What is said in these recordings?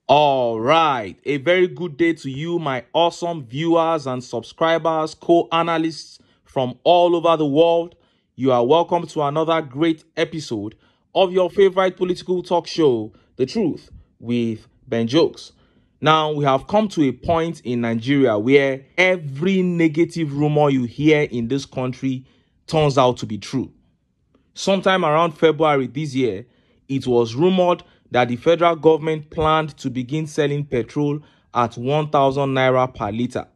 All right, a very good day to you, my awesome viewers and subscribers, co-analysts from all over the world. You are welcome to another great episode of your favorite political talk show, The Truth with Ben Jokes. Now, we have come to a point in Nigeria where every negative rumor you hear in this country turns out to be true. Sometime around February this year, it was rumored that the federal government planned to begin selling petrol at 1,000 naira per litre.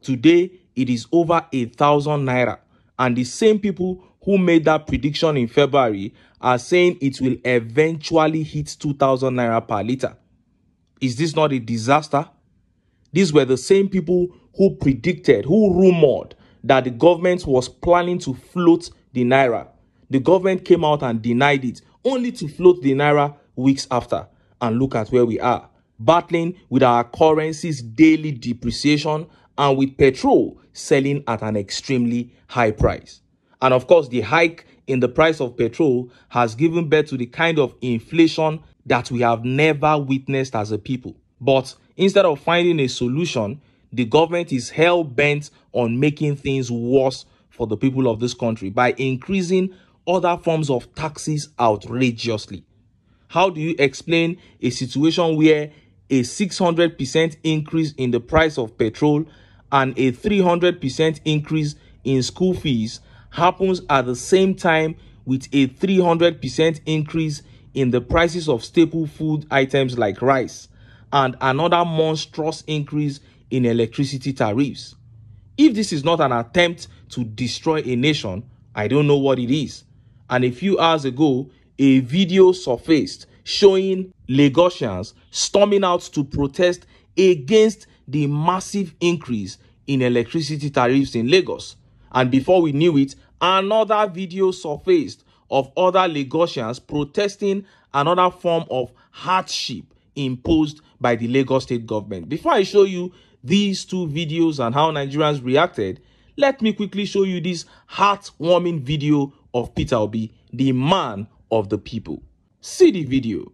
Today, it is over 1,000 naira, and the same people who made that prediction in February are saying it will eventually hit 2,000 naira per litre. Is this not a disaster? These were the same people who predicted, who rumored that the government was planning to float the naira. The government came out and denied it, only to float the naira weeks after. And look at where we are, battling with our currency's daily depreciation and with petrol selling at an extremely high price. And of course, the hike in the price of petrol has given birth to the kind of inflation that we have never witnessed as a people. But instead of finding a solution, the government is hell-bent on making things worse for the people of this country by increasing other forms of taxes outrageously. How do you explain a situation where a 600% increase in the price of petrol and a 300% increase in school fees happens at the same time with a 300% increase in the prices of staple food items like rice and another monstrous increase in electricity tariffs? If this is not an attempt to destroy a nation, I don't know what it is. And a few hours ago, a video surfaced showing Lagosians storming out to protest against the massive increase in electricity tariffs in Lagos. And before we knew it, another video surfaced of other Lagosians protesting another form of hardship imposed by the Lagos state government. Before I show you these two videos and how Nigerians reacted, let me quickly show you this heartwarming video of Peter Obi, the man of the people. See the video.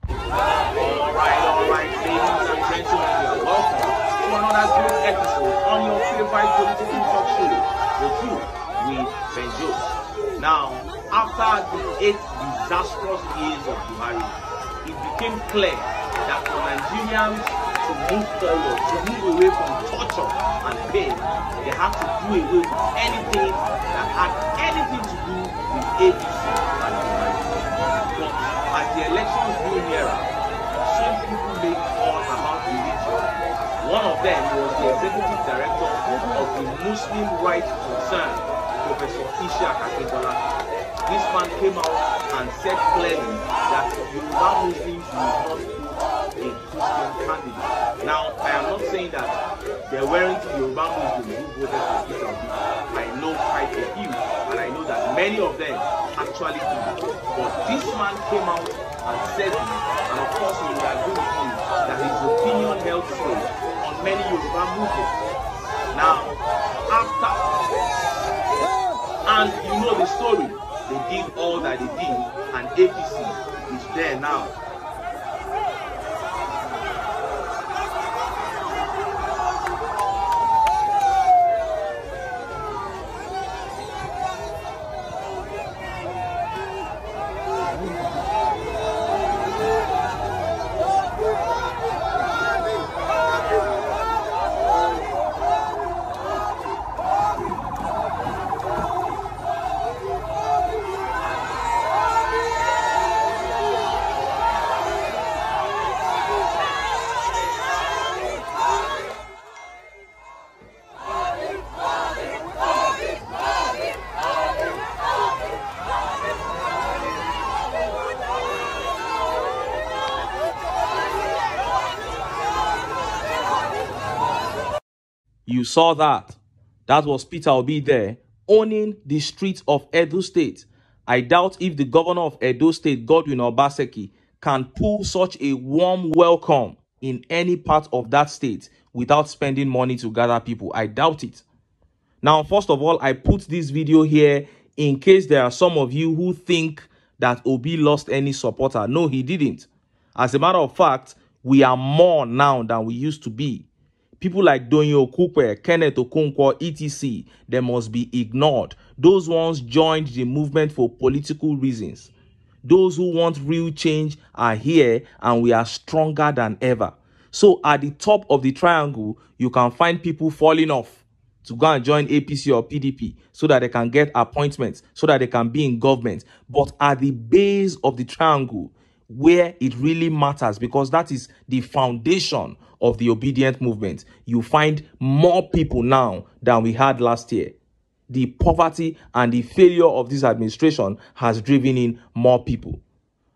All right, ladies and gentlemen, you're welcome to another great episode on your favorite political talk show, The Truth with Ben Jokes. Now, after the 8 disastrous years of Buhari, it became clear that for Nigerians to move forward, to move away from torture and pain, they had to do away with anything that had anything to do with APC and Buhari. But as the elections grew nearer, some people made calls about religion. One of them was the executive director of the Muslim Rights Concern, Professor Ishaq Akintola. This man came out and said clearly that Yoruba Muslims will not put a Christian candidate. Now, I am not saying that there weren't Yoruba Muslims who voted for Peter Obi. I know quite a few, and I know that many of them actually did. But this man came out and said it, and of course he would agree with me that his opinion held sway on many Yoruba Muslims. Now, after, and you know the story, they did all that they did, and APC is there now. You saw that. That was Peter Obi there, owning the streets of Edo State. I doubt if the governor of Edo State, Godwin Obaseki, can pull such a warm welcome in any part of that state without spending money to gather people. I doubt it. Now, first of all, I put this video here in case there are some of you who think that Obi lost any supporter. No, he didn't. As a matter of fact, We are more now than we used to be. People like Donyo Okupe, Kenneth Okonkwo, etc., they must be ignored. Those ones joined the movement for political reasons. Those who want real change are here, and we are stronger than ever. So at the top of the triangle, you can find people falling off to go and join APC or PDP so that they can get appointments, so that they can be in government. But at the base of the triangle, where it really matters, because that is the foundation of the obedient movement, you find more people now than we had last year. The poverty and the failure of this administration has driven in more people.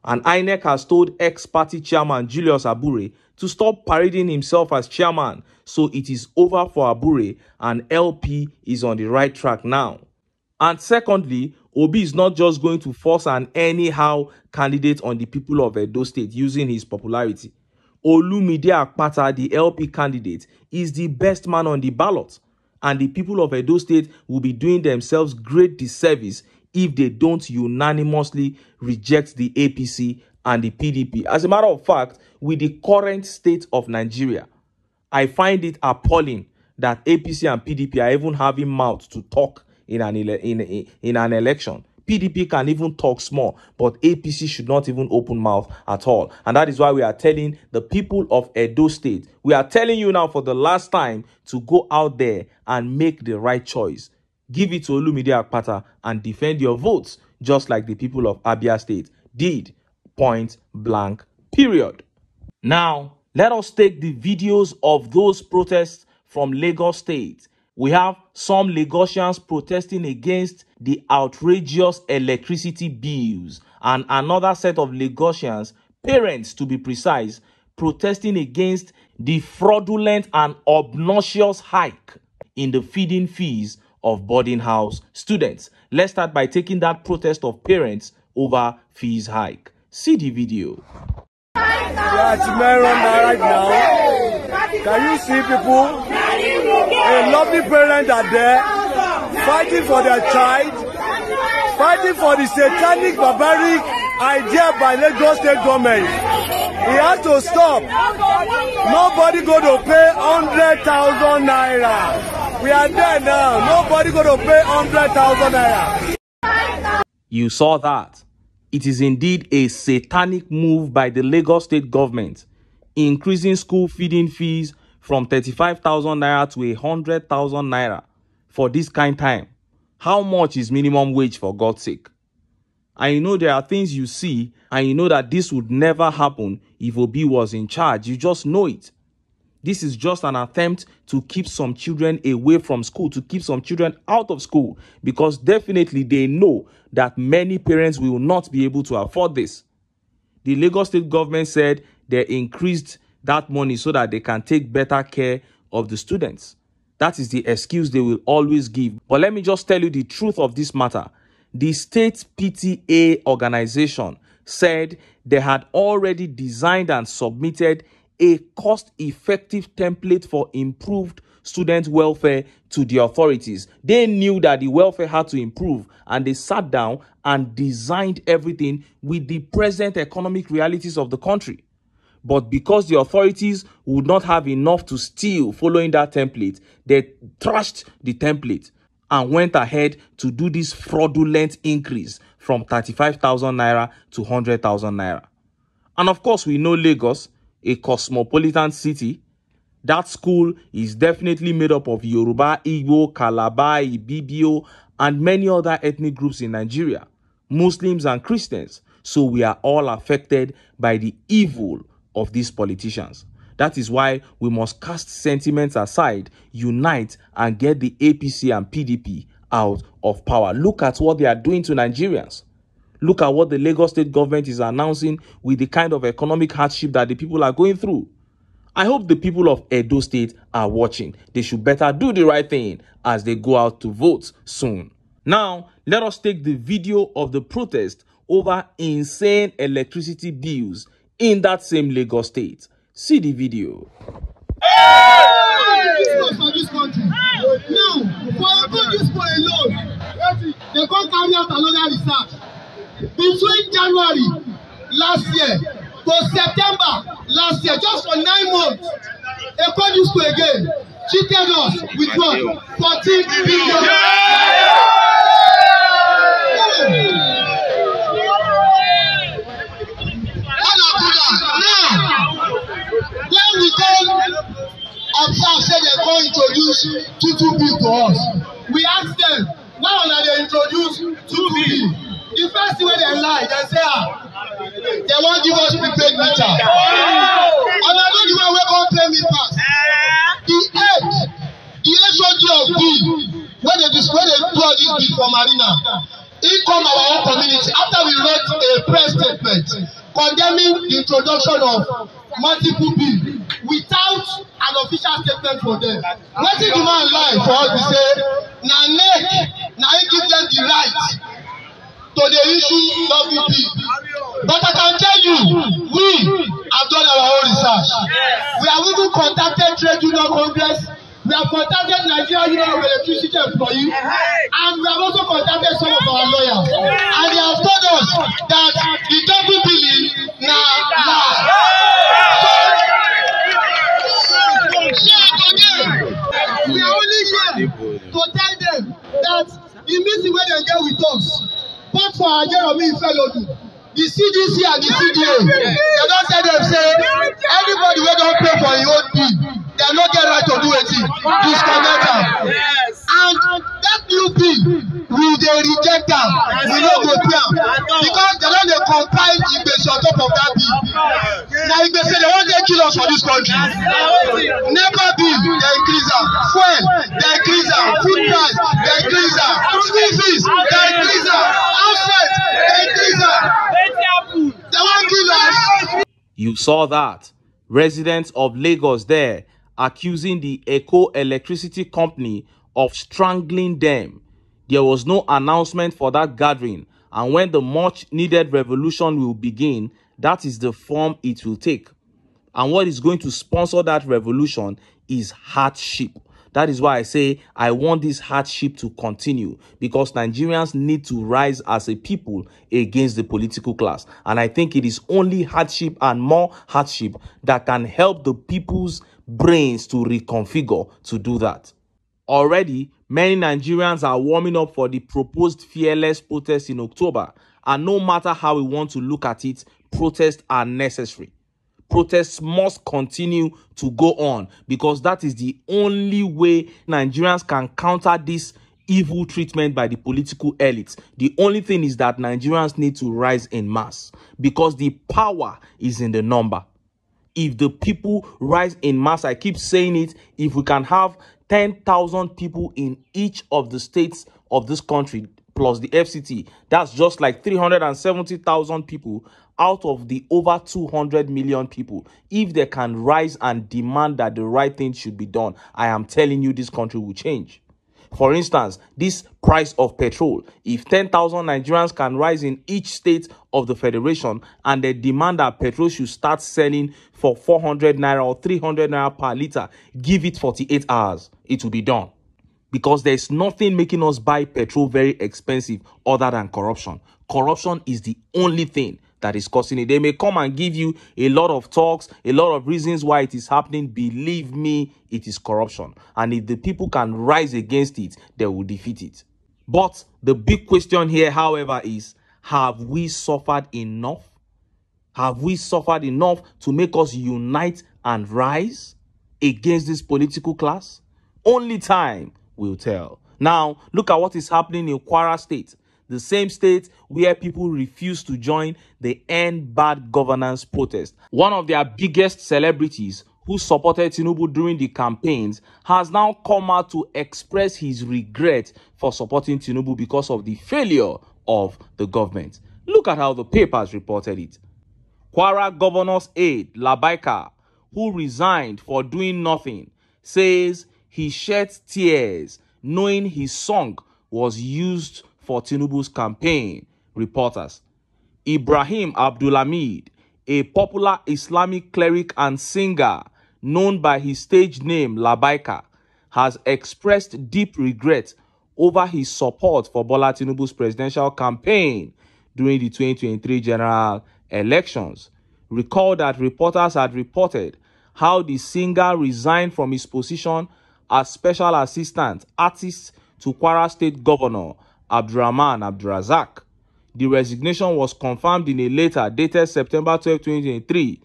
And INEC has told ex-party chairman Julius Abure to stop parading himself as chairman. So it is over for Abure, and LP is on the right track now. And secondly, Obi is not just going to force an anyhow candidate on the people of Edo State using his popularity. Olumide APATA, the LP candidate, is the best man on the ballot. And the people of Edo State will be doing themselves great disservice if they don't unanimously reject the APC and the PDP. As a matter of fact, with the current state of Nigeria, I find it appalling that APC and PDP are even having mouth to talk in an election. PDP can even talk small, but APC should not even open mouth at all. And that is why we are telling the people of Edo State, we are telling you now for the last time to go out there and make the right choice. Give it to Olumide APATA and defend your votes, just like the people of Abia State did, point blank, period. Now, let us take the videos of those protests from Lagos State. We have some Lagosians protesting against the outrageous electricity bills, and another set of Lagosians, parents to be precise, protesting against the fraudulent and obnoxious hike in the feeding fees of boarding house students. Let's start by taking that protest of parents over fees hike. See the video. We are at Meron right now. Can you see people? A lovely parent are there fighting for their child, fighting for the satanic barbaric idea by Lagos State government. It has to stop. Nobody going to pay 100,000 naira. We are there now. Nobody going to pay 100,000 naira. You saw that. It is indeed a satanic move by the Lagos State government, increasing school feeding fees from 35,000 naira to 100,000 naira for this kind of time. How much is minimum wage, for God's sake? And you know there are things you see, and you know that this would never happen if Obi was in charge. You just know it. This is just an attempt to keep some children away from school, to keep some children out of school, because definitely they know that many parents will not be able to afford this. The Lagos State government said they increased that money so that they can take better care of the students. That is the excuse they will always give. But let me just tell you the truth of this matter. The state PTA organization said they had already designed and submitted a cost-effective template for improved student welfare to the authorities. They knew that the welfare had to improve, and they sat down and designed everything with the present economic realities of the country. But because the authorities would not have enough to steal following that template, they trashed the template and went ahead to do this fraudulent increase from 35,000 naira to 100,000 naira. And of course, we know Lagos, a cosmopolitan city. That school is definitely made up of Yoruba, Igbo, Calabar, Ibibio, and many other ethnic groups in Nigeria, Muslims and Christians. So we are all affected by the evil of these politicians. That is why we must cast sentiments aside, unite, and get the APC and PDP out of power. Look at what they are doing to Nigerians. Look at what the Lagos State government is announcing with the kind of economic hardship that the people are going through. I hope the people of Edo State are watching. They should better do the right thing as they go out to vote soon. Now, let us take the video of the protest over insane electricity bills in that same Lagos State. See the video. This for this country. Now, for this for alone, they can't carry out another research. Between January last year to September last year, just for 9 months. Economisco again cheated us with what? 14 billion. When we come observe say they go introduce 2 bill to us, we ask them, why una dey introduce 2 bill? The first thing wey dem lie, dem say they wan give us prepaid meter. And I know the one wey come pay me pass. The HOD of bill when they do all this bill for Marina, he come our own community after we wrote a press statement condemning the introduction of multiple bill without an official statement for them. Wetin the man lie for us be say na NEC na him give them the right to dey issue double bill. But I can tell you, we have done our own research. We have even contacted Trade Union Congress. We have contacted Nigeria Union of Electricity Employees, and we have also contacted some of our lawyers. And they have told us that the double billing na lie. We are only here to tell them that the meeting wey dem get with us, both for Ajeromi Ifelodun, the CDC and the CDA, they don tell them say anybody wey don pay for im own bill, they no get right to do wetin? Disconnect am. And that new bill, we dey reject am. We no go pay am because they don dey compile Igbese on top of that bill. Na Igbese they wan take kill us for this country. NEPA bill dey increase am, fuel dey increase am, food price dey increase am, school fees dey increase am, house rent dey increase am. They wan kill us. You saw that. Residents of Lagos there accusing the Eco Electricity Company of strangling them. There was no announcement for that gathering, and when the much needed revolution will begin, that is the form it will take. And what is going to sponsor that revolution is hardship. That is why I say I want this hardship to continue, because Nigerians need to rise as a people against the political class. And I think it is only hardship and more hardship that can help the people's brains to reconfigure to do that. Already, many Nigerians are warming up for the proposed fearless protest in October. And no matter how we want to look at it, protests are necessary. Protests must continue to go on, because that is the only way Nigerians can counter this evil treatment by the political elites. The only thing is that Nigerians need to rise in mass, because the power is in the number. If the people rise in mass, I keep saying it, if we can have 10,000 people in each of the states of this country, plus the FCT, that's just like 370,000 people out of the over 200 million people. If they can rise and demand that the right thing should be done, I am telling you this country will change. For instance, this price of petrol, if 10,000 Nigerians can rise in each state of the federation and they demand that petrol should start selling for 400 naira or 300 naira per liter, give it 48 hours, it will be done. Because there's nothing making us buy petrol very expensive other than corruption. Corruption is the only thing that is causing it. They may come and give you a lot of talks, a lot of reasons why it is happening. Believe me, it is corruption. And if the people can rise against it, they will defeat it. But the big question here, however, is, have we suffered enough? Have we suffered enough to make us unite and rise against this political class? Only time will tell. Now, look at what is happening in Kwara State, the same state where people refuse to join the End Bad Governance protest. One of their biggest celebrities who supported Tinubu during the campaigns has now come out to express his regret for supporting Tinubu because of the failure of the government. Look at how the papers reported it. Kwara governor's aide, Labaika, who resigned for doing nothing, says he shed tears knowing his song was used for Tinubu's campaign. Reporters. Ibrahim Abdulhamid, a popular Islamic cleric and singer known by his stage name Labaika, has expressed deep regret over his support for Bola Tinubu's presidential campaign during the 2023 general elections. Recall that reporters had reported how the singer resigned from his position as special assistant artist to Kwara State Governor Abdurrahman Abdulrazak. The resignation was confirmed in a letter dated September 12, 2023.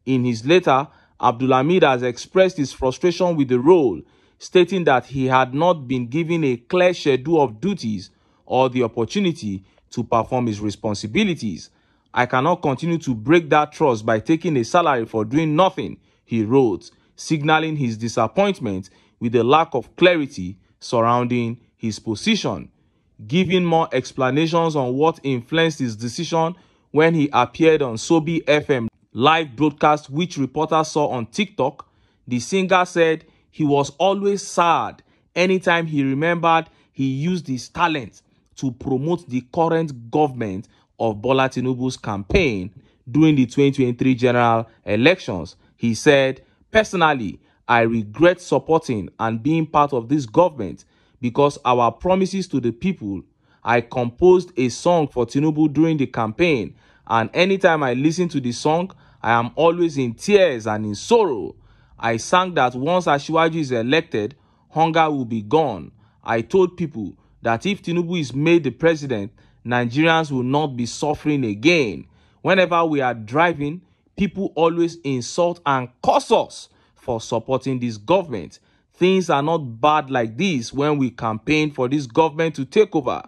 In his letter, Abdulhamid has expressed his frustration with the role, stating that he had not been given a clear schedule of duties or the opportunity to perform his responsibilities. I cannot continue to break that trust by taking a salary for doing nothing, he wrote, signaling his disappointment with the lack of clarity surrounding his position. Giving more explanations on what influenced his decision when he appeared on Sobi FM live broadcast, which reporters saw on TikTok, the singer said he was always sad anytime he remembered he used his talent to promote the current government of Bola Tinubu's campaign during the 2023 general elections. He said, "Personally, I regret supporting and being part of this government because our promises to the people. I composed a song for Tinubu during the campaign, and anytime I listen to the song, I am always in tears and in sorrow. I sang that once Asiwaju is elected, hunger will be gone. I told people that if Tinubu is made the president, Nigerians will not be suffering again. Whenever we are driving, people always insult and curse us for supporting this government. Things are not bad like this when we campaign for this government to take over.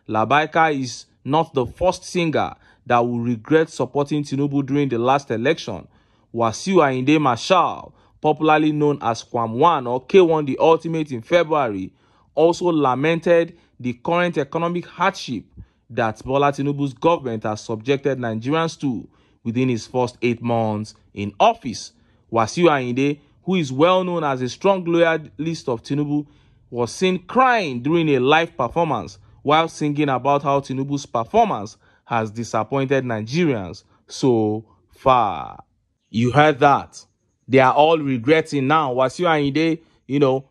Labaika is not the first singer that will regret supporting Tinubu during the last election. Wasiu Ayinde Marshal, popularly known as Kwam1 or K1 the Ultimate in February, also lamented the current economic hardship that Bola Tinubu's government has subjected Nigerians to within his first 8 months in office. Wasiu Ayinde, who is well known as a strong loyalist of Tinubu, was seen crying during a live performance while singing about how Tinubu's performance has disappointed Nigerians so far. You heard that. They are all regretting now. Wasiu Ayinde,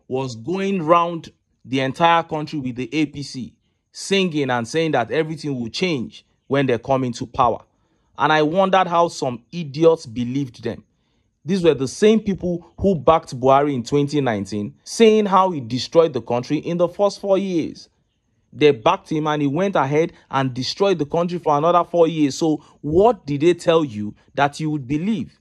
was going round the entire country with the APC, singing and saying that everything will change when they come into power. And I wondered how some idiots believed them. These were the same people who backed Buhari in 2019, saying how he destroyed the country in the first 4 years. They backed him and he went ahead and destroyed the country for another 4 years. So what did they tell you that you would believe?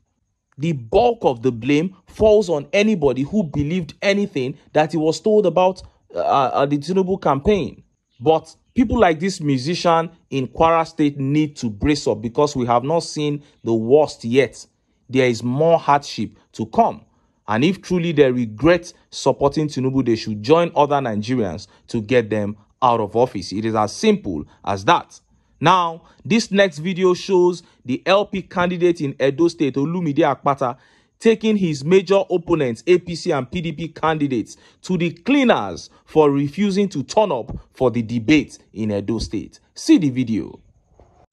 The bulk of the blame falls on anybody who believed anything that he was told about the Tinubu campaign. But people like this musician in Kwara State need to brace up because we have not seen the worst yet. There is more hardship to come. And if truly they regret supporting Tinubu, they should join other Nigerians to get them out of office. It is as simple as that. Now, this next video shows the LP candidate in Edo State, Olumide APATA, taking his major opponents, APC and PDP candidates, to the cleaners for refusing to turn up for the debate in Edo State. See the video.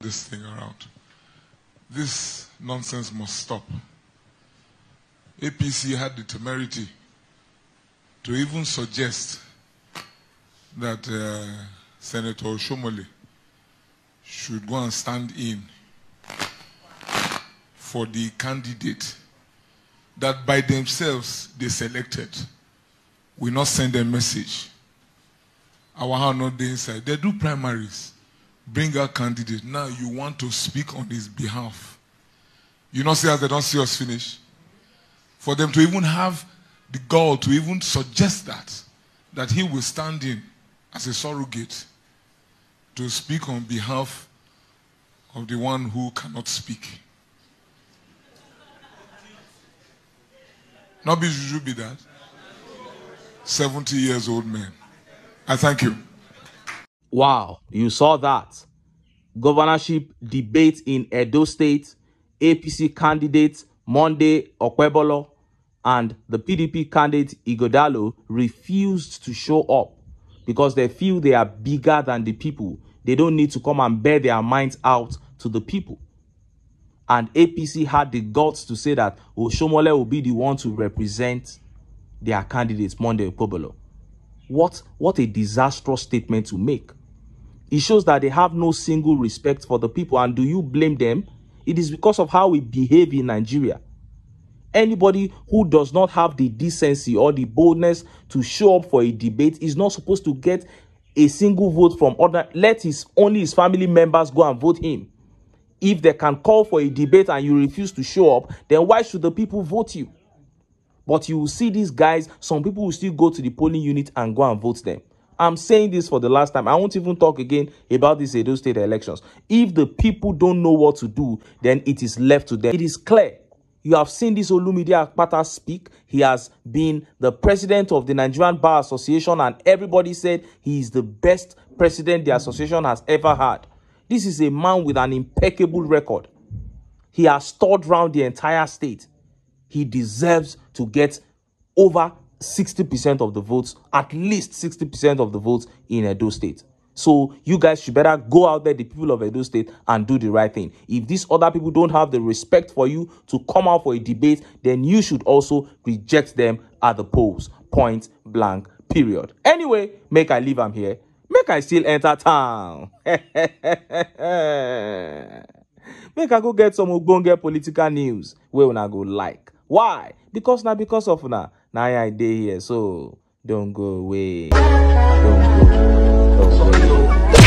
This thing around. This nonsense must stop. APC had the temerity to even suggest that Senator OSHIOMOLE should go and stand in for the candidate that by themselves they selected. We not send a message. Our hand not the inside. They do primaries. Bring a candidate. Now you want to speak on his behalf. You not see as they don't see us finish. For them to even have the gall to even suggest that he will stand in as a surrogate to speak on behalf of the one who cannot speak. Not be should be that. 70 years old man. I thank you. Wow, you saw that. Governorship debate in Edo State, APC candidate Monday Okwebolo and the PDP candidate Igodalo refused to show up because they feel they are bigger than the people. They don't need to come and bear their minds out to the people. And APC had the guts to say that OSHIOMOLE will be the one to represent their candidates, Monday Okwebolo. What a disastrous statement to make. It shows that they have no single respect for the people. And do you blame them? It is because of how we behave in Nigeria. Anybody who does not have the decency or the boldness to show up for a debate is not supposed to get a single vote from other. Let only his family members go and vote him. If they can call for a debate and you refuse to show up, then why should the people vote you? But you will see these guys, some people will still go to the polling unit and go and vote them. I'm saying this for the last time. I won't even talk again about these Edo State elections. If the people don't know what to do, then it is left to them. It is clear. You have seen this Olumide APATA speak. He has been the president of the Nigerian Bar Association, and everybody said he is the best president the association has ever had. This is a man with an impeccable record. He has toured around the entire state. He deserves to get over 60% of the votes, at least 60% of the votes in Edo State. So you guys should better go out there, the people of Edo State, and do the right thing. If these other people don't have the respect for you to come out for a debate, then you should also reject them at the polls. Point blank, period. Anyway, make I leave am here. Make I still enter town. Make I go get some ogbonge political news wey una go like. Why? Because of una. Now I dey here, so don't go away. Don't go away.